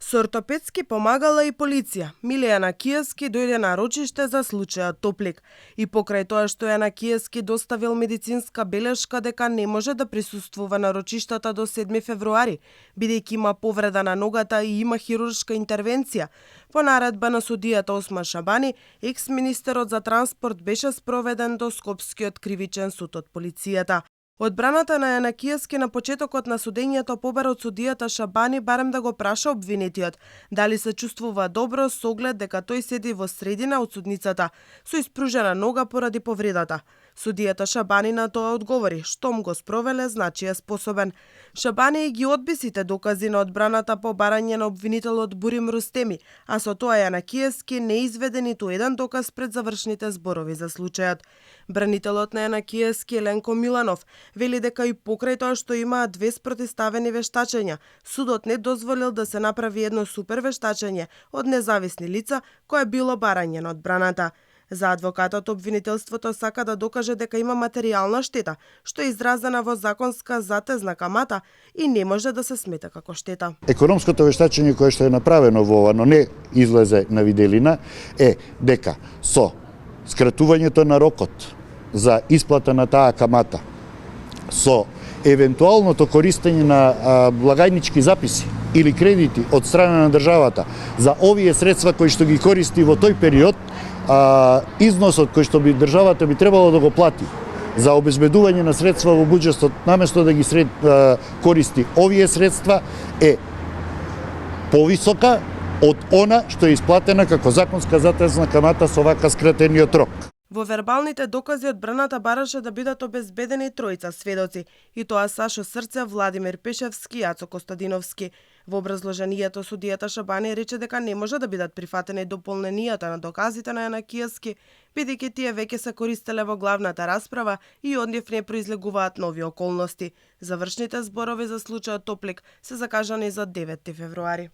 Со ортопедски помагала и полиција. Милијана Кијевски дојде на рочиште за случајот Топлик. И покрај тоа што Јана Кијевски доставил медицинска белешка дека не може да присуствува на рочиштата до 7 февруари, бидејќи има повреда на ногата и има хируршка интервенција, по наредба на судијата Осман Шабани, екс-министерот за транспорт беше спроведен до Скопскиот кривичен суд од полицијата. Одбраната на Јана Кијевски на почетокот на судењето побара од судијата Шабани барем да го праша обвинетиот дали се чувствува добро со оглед дека тој седи во средина од судницата со испружена нога поради повредата. Судијата Шабани на тоа одговори, штом го спровеле, значи е способен. Шабани ги одби сите докази на одбраната по барање на обвинителот Бурим Рустеми, а со тоа Јана Кијевски не изведе ниту еден доказ пред завршните зборови за случајот. Бранителот на Јана Кијевски Еленко Миланов вели дека и покрај тоа што имаат две спротивставени вештачења, судот не дозволил да се направи едно супер вештачење од независни лица кое било барање на одбраната. За адвокатот обвинителството сака да докаже дека има материјална штета, што е изразена во законска затезна камата и не може да се смета како штета. Економското вештачење кое што е направено во ова, но не излезе на виделина, е дека со скратувањето на рокот за исплата на таа камата, со евентуалното користење на благајнички записи или кредити од страна на државата за овие средства кои што ги користи во тој период, износот кој што државата би требало да го плати за обезбедување на средства во буџетот, наместо да ги користи овие средства, е повисока од она што е исплатена како законска затезна камата со вака скратениот рок. Во вербалните докази одбраната бараше да бидат обезбедени тројца сведоци, и тоа Сашо Срце, Владимир Пешевски и Јацо Костадиновски. Во образложението судијата Шабани рече дека не може да бидат прифатени дополненијата на доказите на Јана Кијевски, бидејќи тие веќе се користеле во главната расправа и од нив не произлегуваат нови околности. Завршните зборови за случајот Топлик се закажани за 9 февруари.